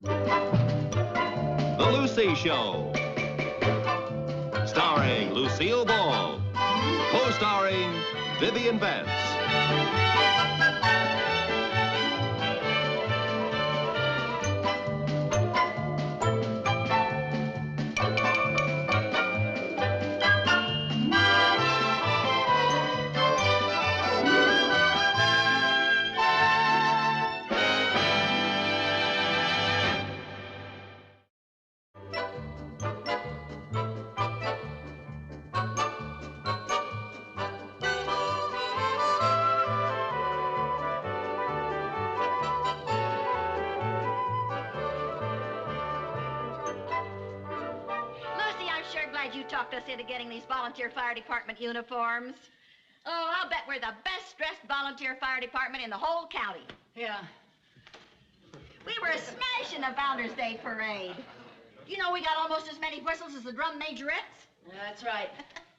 The Lucy Show. Starring Lucille Ball. Co-starring Vivian Vance. You talked us into getting these volunteer fire department uniforms. Oh, I'll bet we're the best-dressed volunteer fire department in the whole county. Yeah. We were a smash in the Founders Day parade. You know, we got almost as many whistles as the drum majorettes. Yeah, that's right.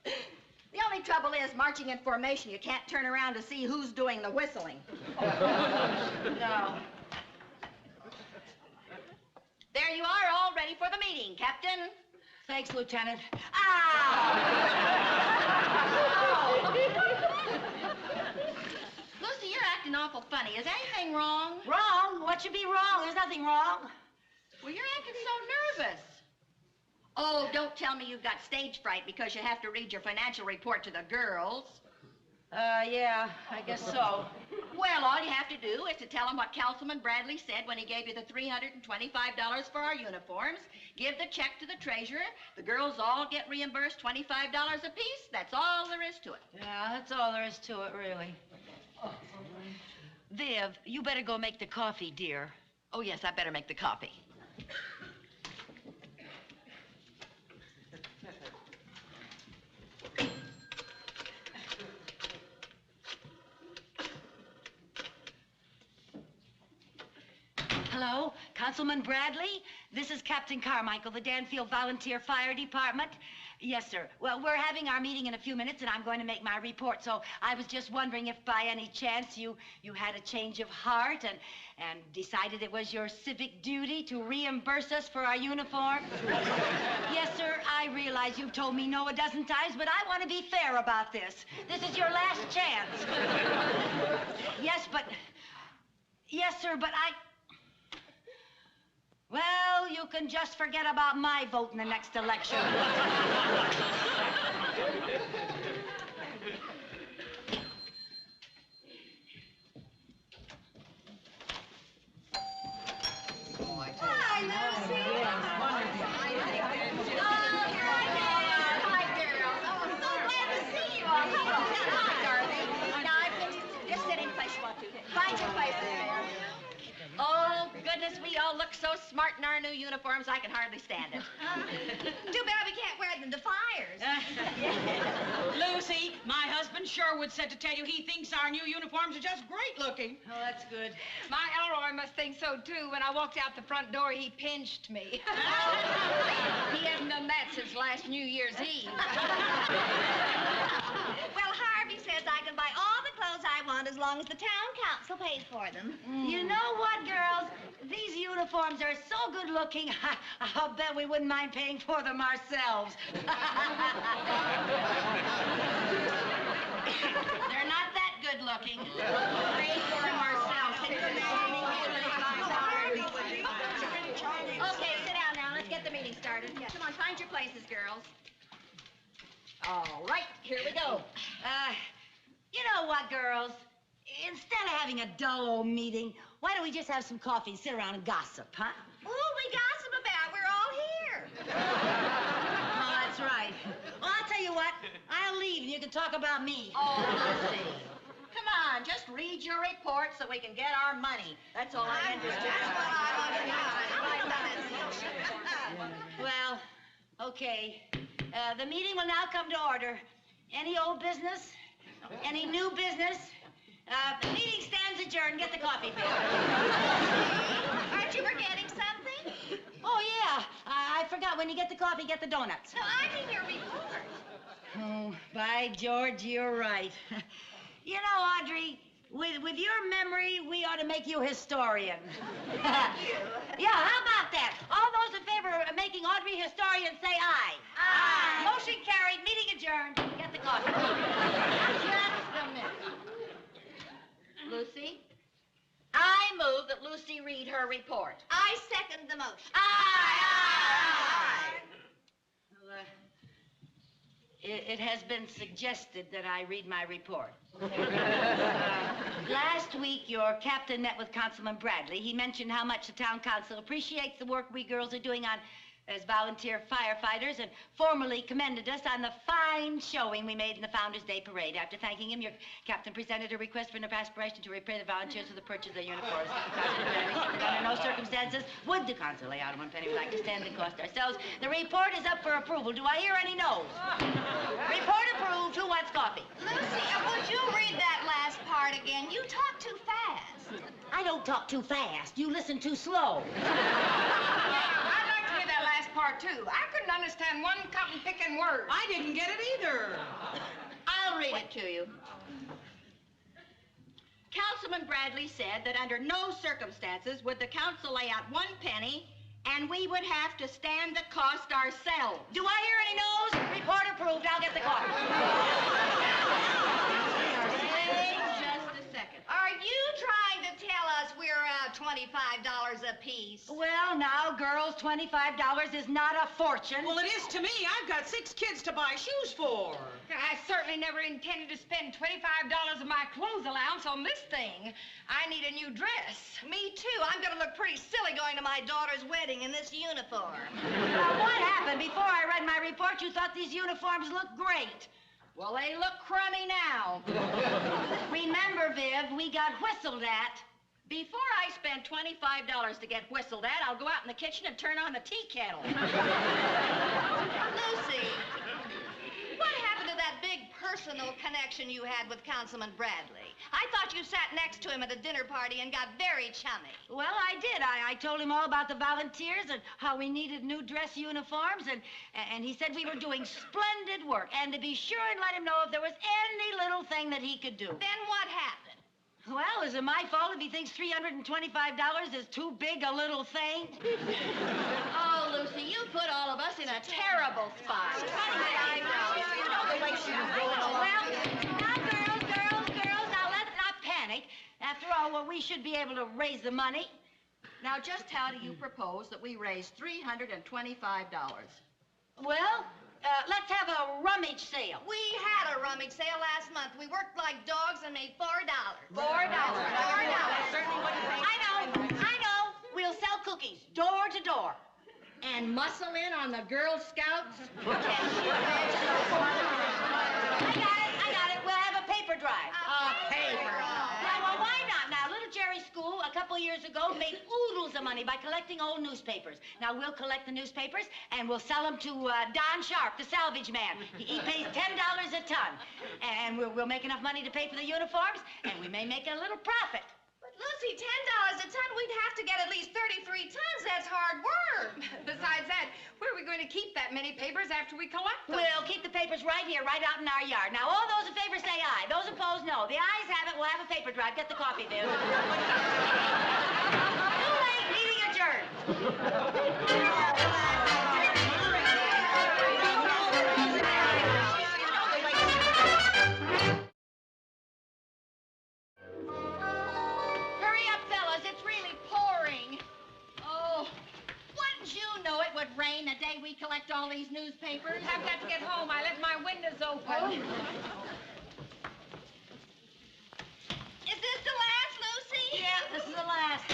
The only trouble is, marching in formation, you can't turn around to see who's doing the whistling. No. There you are, all ready for the meeting, Captain. Thanks, Lieutenant. Ow! Lucy, you're acting awful funny. Is anything wrong? Wrong? What should be wrong? There's nothing wrong. Well, you're acting so nervous. Oh, don't tell me you've got stage fright because you have to read your financial report to the girls. Yeah, I guess so. Well, all you have to do is to tell them what Councilman Bradley said when he gave you the $325 for our uniforms. Give the check to the treasurer. The girls all get reimbursed $25 apiece. That's all there is to it. Yeah, that's all there is to it, really. Viv, you better go make the coffee, dear. Oh, yes, I better make the coffee. Hello, Councilman Bradley? This is Captain Carmichael, the Danfield Volunteer Fire Department. Yes, sir. Well, we're having our meeting in a few minutes, and I'm going to make my report. So I was just wondering if by any chance you had a change of heart and decided it was your civic duty to reimburse us for our uniform. Yes, sir, I realize you've told me no a dozen times, but I want to be fair about this. This is your last chance. Yes, sir, but Well, you can just forget about my vote in the next election. Hi, Lucy. Hi, girls. Oh, I'm so glad to see you all. Hi, darling. Now, just sit in place you want to. Find your places there. Oh, goodness, we all look so smart in our new uniforms, I can hardly stand it. Too bad we can't wear them to fires. Lucy, my husband Sherwood said to tell you he thinks our new uniforms are just great looking. Oh, that's good. My Elroy must think so, too. When I walked out the front door, he pinched me. He hasn't done that since last New Year's Eve. Well, Harvey says I can buy all the clothes I want as long as the town council pays for them. You know what, girls? These uniforms are so good looking, I'll bet we wouldn't mind paying for them ourselves. They're not that good looking. Pay for them ourselves. Okay, sit down now. Let's get the meeting started. Come on, find your places, girls. All right, here we go. You know what, girls? Instead of having a dull old meeting, why don't we just have some coffee and sit around and gossip, huh? What will we gossip about? We're all here. Oh, that's right. Well, I'll tell you what. I'll leave and you can talk about me. Oh, Lucy. Come on, just read your report so we can get our money. That's all I'm interested in. That's what I want to know. Well, okay. The meeting will now come to order. Any old business? Any new business? The meeting stands adjourned. Get the coffee, Bill. Aren't you forgetting something? Oh, yeah. I forgot. When you get the coffee, get the donuts. No, I mean your report. Oh, by George, you're right. You know, Audrey, with your memory, we ought to make you historian. Yeah, how about that? All those in favor of making Audrey historian say aye. Aye. Motion carried, meeting adjourned. Get the coffee. Just a minute. Lucy, I move that Lucy read her report. I second the motion. Aye. Well, it has been suggested that I read my report. Last week, your captain met with Councilman Bradley. He mentioned how much the town council appreciates the work we girls are doing as volunteer firefighters and formally commended us on the fine showing we made in the Founders' Day parade. After thanking him, your captain presented a request for an aspiration to repay the volunteers for the purchase of their uniforms. Under no circumstances would the council lay out 1 penny. We'd like to stand the cost ourselves. The report is up for approval. Do I hear any no's? Report approved. Who wants coffee? Lucy, would you read that last part again? You talk too fast. I don't talk too fast. You listen too slow. I'd like to hear that last part, too. I couldn't understand one cotton-picking word. I didn't get it either. I'll read it to you. Councilman Bradley said that under no circumstances would the council lay out 1 penny, and we would have to stand the cost ourselves. Do I hear any no's? Report approved. I'll get the coffee. Wait just a second. Are you trying to tell us we're $25 apiece? Well, now, girls, $25 is not a fortune. Well, it is to me. I've got 6 kids to buy shoes for. I certainly never intended to spend $25 of my clothes allowance on this thing. I need a new dress. Me too. I'm going to look pretty silly going to my daughter's wedding in this uniform. What happened? Before I read my report, you thought these uniforms looked great. Well, they look crummy now. Remember, Viv, we got whistled at. Before I spend $25 to get whistled at, I'll go out in the kitchen and turn on the tea kettle. Lucy, what happened to that big personal connection you had with Councilman Bradley? I thought you sat next to him at a dinner party and got very chummy. Well, I did. I told him all about the volunteers and how we needed new dress uniforms, and he said we were doing splendid work, and to be sure and let him know if there was any little thing that he could do. Then what happened? Well, is it my fault if he thinks $325 is too big a little thing? Oh, Lucy, you put all of us in a terrible spot. I know. You know the way she was going on. Well, now, girls, now let's not panic. After all, well, we should be able to raise the money. Now, just how do you propose that we raise $325? Well, let's have a rummage sale. We had a rummage sale last month. We worked like dogs and made $4. $4. I know. We'll sell cookies door to door. And muscle in on the Girl Scouts? I got it. We'll have a paper drive. A paper. Yeah, well, why not? Now, Little Jerry's school, a couple years ago, made oodles of money by collecting old newspapers. Now, we'll collect the newspapers, and we'll sell them to Don Sharp, the salvage man. He pays $10 a ton. And we'll make enough money to pay for the uniforms, and we may make a little profit. But, Lucy, $10 a ton, we'd have to get at least 33 tons. That's hard work. Besides that, where are we going to keep that many papers after we collect them? We'll keep the papers right here, right out in our yard. Now, all those in favor say aye. Those opposed, no. The ayes have it. We'll have a paper drive. Get the coffee, Viv. Too late. Meeting adjourned. Hurry up, fellas. It's really pouring. Oh, wouldn't you know it would rain the day we collect all these newspapers? I've got to get home. I left my windows open. Is this the last, Lucy? Yeah, this is the last.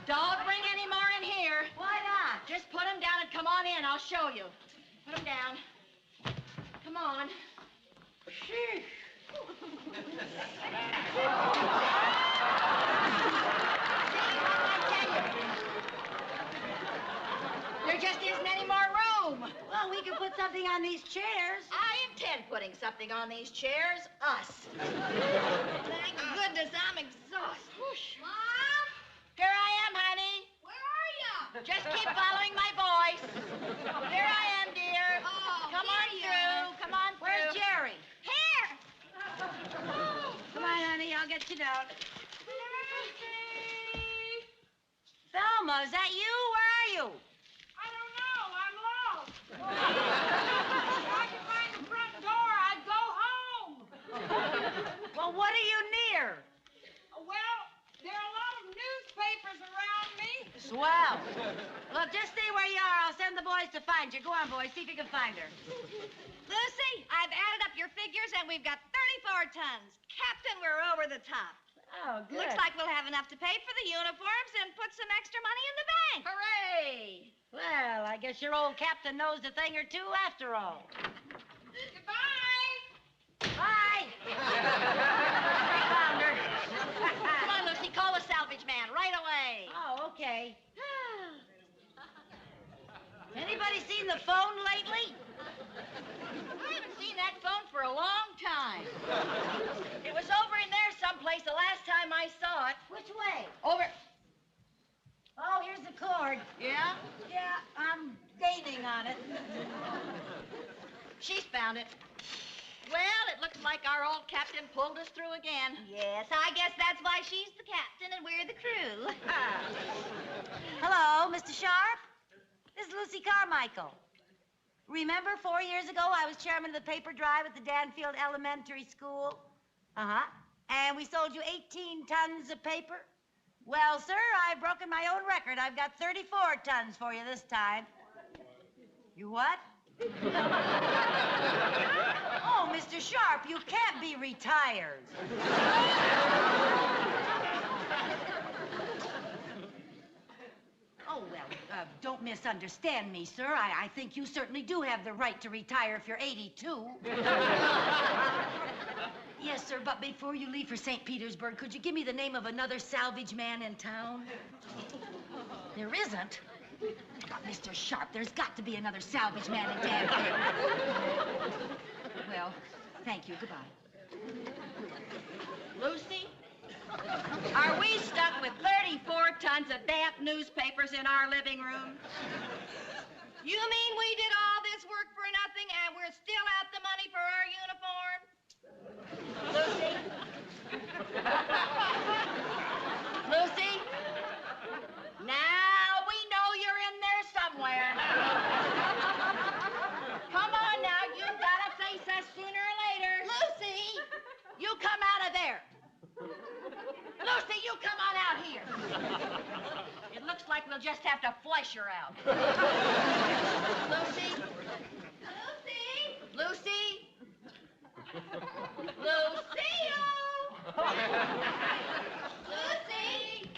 Don't bring any more in here. Why not? Just put them down and come on in. I'll show you. Put them down. Come on. There just isn't any more room. Well, we can put something on these chairs. I intend putting something on these chairs. Us. Thank goodness I'm exhausted. Mom? Here I am, honey. Where are you? Just keep following my voice. Here I am, dear. Oh, Come on here you are. through. Come on through. Where's Jerry? Here. Come on, honey, I'll get you down. Thelma! Alma, is that you? Where are you? I don't know. I'm lost. If I could find the front door, I'd go home. Well, what are you near? Well, there are a lot of newspapers around me. Swell. Look, just stay where you are. I'll send the boys to find you. Go on, boys. See if you can find her. Lucy, I've added up your figures, and we've got 34 tons. Captain, we're over the top. Oh, good. Looks like we'll have enough to pay for the uniforms and put some extra money in the bank. Hooray! Well, I guess your old captain knows a thing or two after all. Goodbye. Bye. Found her. Come on, Lucy, call the salvage man right away. Oh, okay. Anybody seen the phone lately? I haven't seen that phone for a long time. It was over in there someplace the last time I saw it. Which way? Over. Oh, here's the cord. Yeah? Yeah, I'm gaining on it. She's found it. Well, it looks like our old captain pulled us through again. Yes, I guess that's why she's the captain and we're the crew. Hello, Mr. Sharp. This is Lucy Carmichael. Remember 4 years ago I was chairman of the paper drive at the Danfield Elementary School? Uh-huh. And we sold you 18 tons of paper? Well, sir, I've broken my own record. I've got 34 tons for you this time. You what? Oh, Mr. Sharp, you can't be retired. Oh, well, don't misunderstand me, sir. I think you certainly do have the right to retire if you're 82. Yes, sir, but before you leave for St. Petersburg, could you give me the name of another salvage man in town? There isn't. But, Mr. Sharp, there's got to be another salvage man in Danfield. Well, thank you. Goodbye. Lucy, are we stuck with 34 tons of damp newspapers in our living room? You mean we did all this work for nothing and we're still out the money for our uniforms? Lucy? Lucy? Now we know you're in there somewhere. Come on now, you've got to face us sooner or later. Lucy! You come out of there. Lucy, you come on out here. It looks like we'll just have to flush her out. Lucy? Lucy! Lucy? Lucille! Lucy!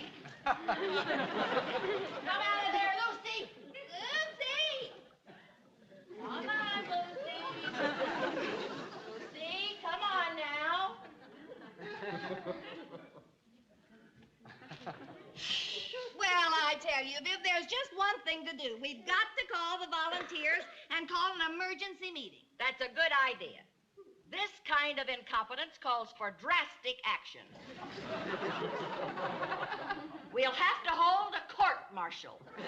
Come out of there, Lucy! Lucy! Come on, Lucy. Lucy, come on now. Well, I tell you, Viv, there's just one thing to do. We've got to call the volunteers and call an emergency meeting. That's a good idea. This kind of incompetence calls for drastic action. We'll have to hold a court-martial. The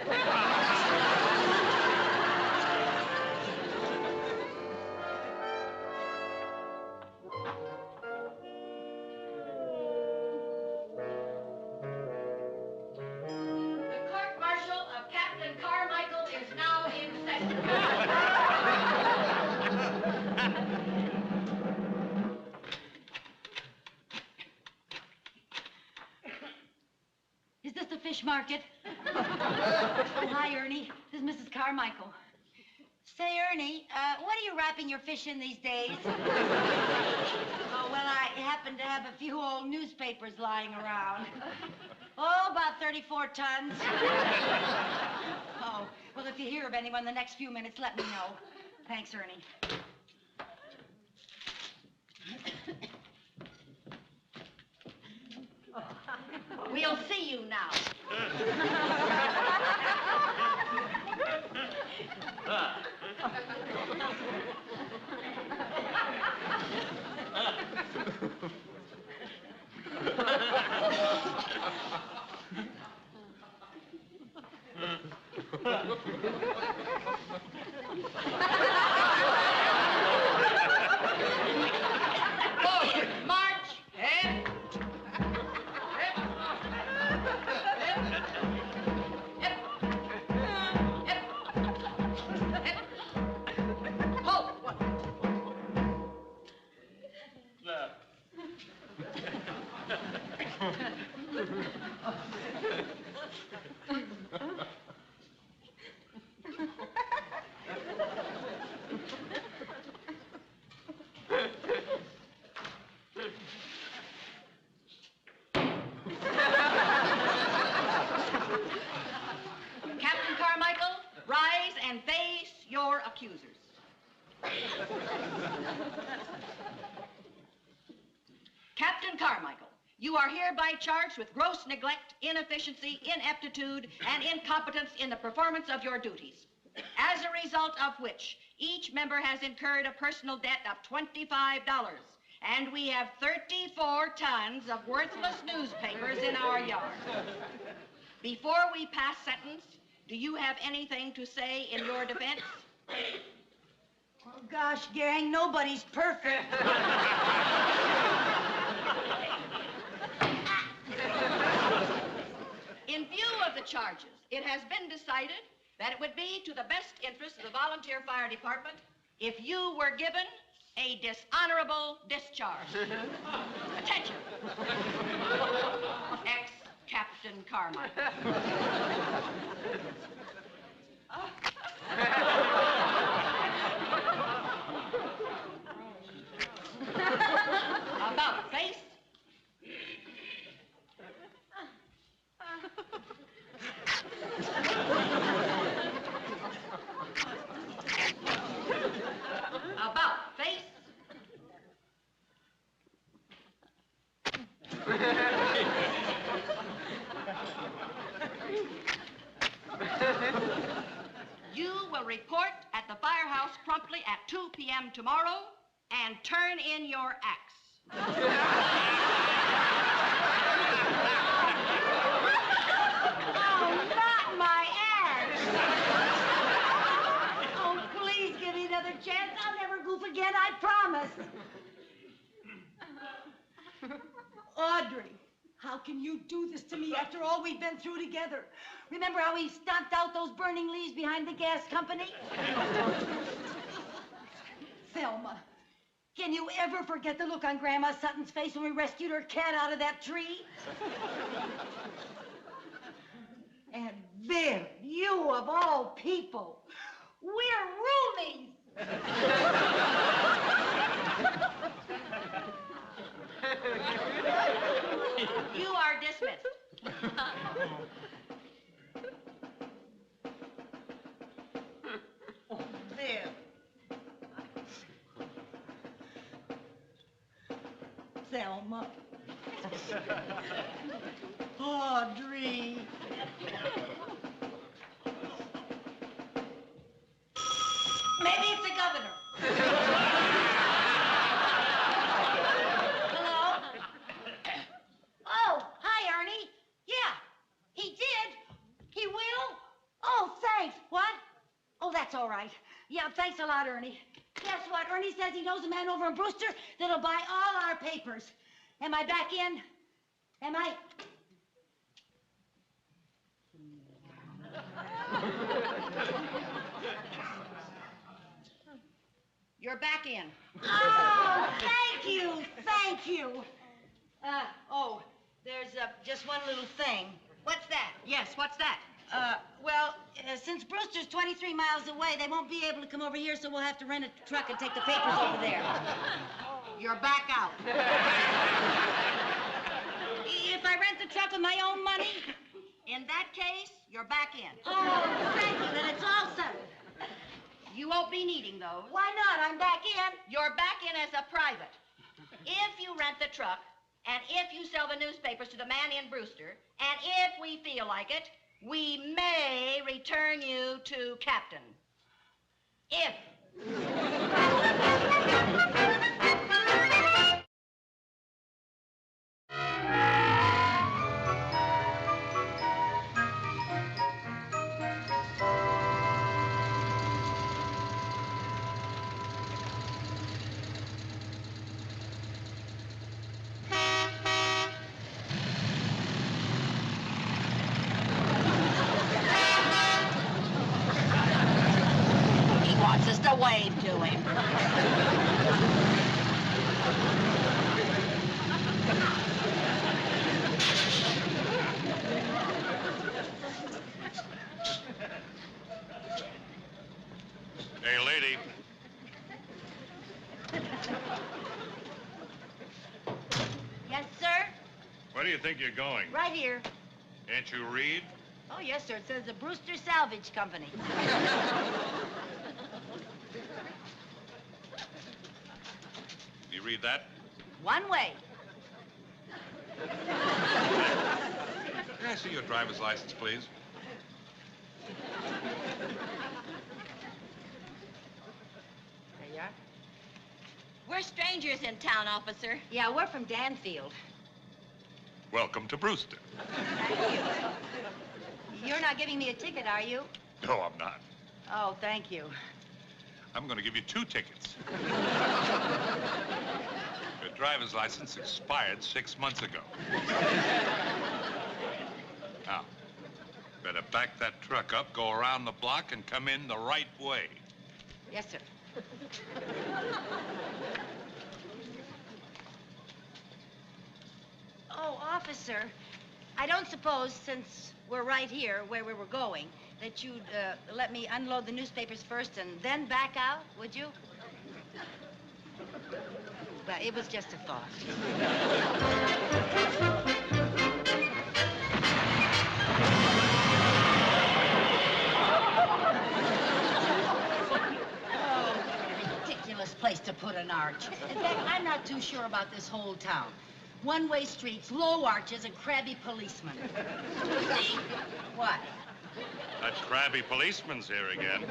court-martial of Captain Carmichael is now in session. Is this the fish market? Oh, hi, Ernie. This is Mrs. Carmichael. Say, Ernie, what are you wrapping your fish in these days? Oh, well, I happen to have a few old newspapers lying around. Oh, about 34 tons. Oh, well, if you hear of anyone in the next few minutes, let me know. Thanks, Ernie. We'll see you now. Forward, march, head. accusers. Captain Carmichael, you are hereby charged with gross neglect, inefficiency, ineptitude, and incompetence in the performance of your duties. As a result of which, each member has incurred a personal debt of $25, and we have 34 tons of worthless newspapers in our yard. Before we pass sentence, do you have anything to say in your defense? Oh, gosh, gang, nobody's perfect. In view of the charges, it has been decided that it would be to the best interest of the volunteer fire department if you were given a dishonorable discharge. Attention. Ex-Captain Carmichael. About face. About face. You will report at the firehouse promptly at 2 p.m. tomorrow and turn in your axe. Oh, not my ass! Oh, please give me another chance. I'll never goof again, I promise. Audrey, how can you do this to me after all we've been through together? Remember how we stomped out those burning leaves behind the gas company? Thelma, can you ever forget the look on Grandma Sutton's face when we rescued her cat out of that tree? And Viv, you of all people, we're roomies. You are dismissed. Viv. Thelma. Audrey. Maybe it's the governor. Hello? Oh, hi, Ernie. Yeah, he did. He will? Oh, thanks. What? Oh, that's all right. Yeah, thanks a lot, Ernie. Guess what? Ernie says he knows a man over in Brewster that'll buy all our papers. Am I back in? Am I? You're back in. Oh, thank you, thank you. There's just one little thing. What's that? Yes, what's that? Since Brewster's 23 miles away, they won't be able to come over here, so we'll have to rent a truck and take the papers over there. You're back out. If I rent the truck with my own money? In that case, you're back in. Oh, thank you, then it's all settled. You won't be needing those. Why not? I'm back in. You're back in as a private. If you rent the truck, and if you sell the newspapers to the man in Brewster, and if we feel like it, we may return you to captain. If. Just a wave to him. Hey, lady. Yes, sir? Where do you think you're going? Right here. Can't you read? Oh, yes, sir. It says the Brewster Salvage Company. You read that? One way. Can I see your driver's license, please? There you are. We're strangers in town, officer. Yeah, we're from Danfield. Welcome to Brewster. Thank you. You're not giving me a ticket, are you? No, I'm not. Oh, thank you. I'm going to give you 2 tickets. Your driver's license expired 6 months ago. Now, better back that truck up, go around the block, and come in the right way. Yes, sir. Oh, officer, I don't suppose, since we're right here where we were going, that you'd let me unload the newspapers first and then back out, would you? Well, it was just a thought. Ridiculous place to put an arch. In fact, I'm not too sure about this whole town. One-way streets, low arches, and crabby policemen. What? That crabby policeman's here again.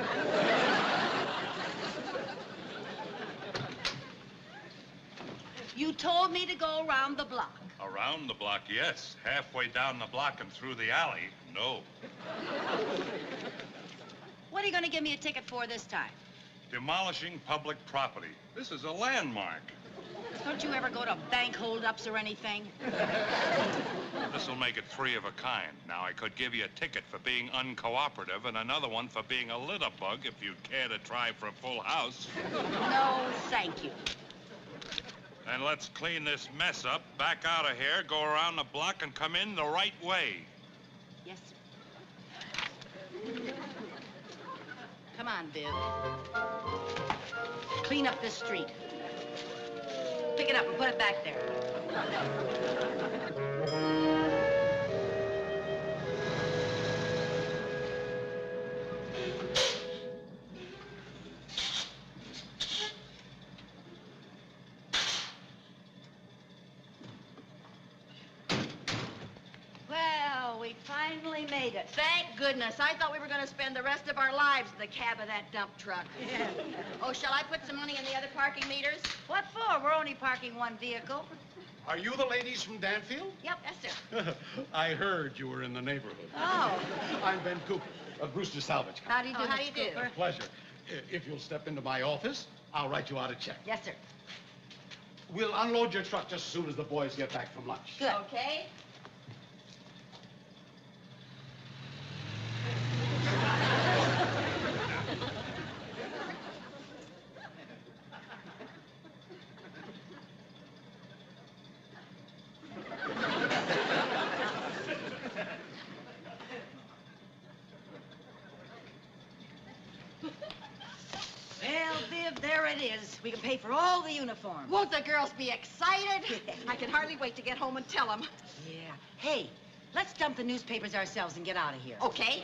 You told me to go around the block. Around the block, yes. Halfway down the block and through the alley, no. What are you going to give me a ticket for this time? Demolishing public property. This is a landmark. Don't you ever go to bank holdups or anything? This'll make it 3 of a kind. Now, I could give you a ticket for being uncooperative and another one for being a litterbug if you'd care to try for a full house. No, thank you. And let's clean this mess up, back out of here, go around the block, and come in the right way. Yes, sir. Come on, Viv. Clean up this street. Pick it up and put it back there. Well, we finally made it. Thank goodness. I thought we were going to spend the rest of our lives in the cab of that dump truck. Yeah. Oh, shall I put some money in the other parking meters? What for? We're only parking one vehicle. Are you the ladies from Danfield? Yep, yes, sir. I heard you were in the neighborhood. Oh. I'm Ben Cooper of Brewster Salvage Company. How do you do, How do Mr. you do? Cooper? Pleasure. If you'll step into my office, I'll write you out a check. Yes, sir. We'll unload your truck just as soon as the boys get back from lunch. Good. Okay. Well, Viv, there it is. We can pay for all the uniforms. Won't the girls be excited? I can hardly wait to get home and tell them. Yeah. Hey, let's dump the newspapers ourselves and get out of here. Okay.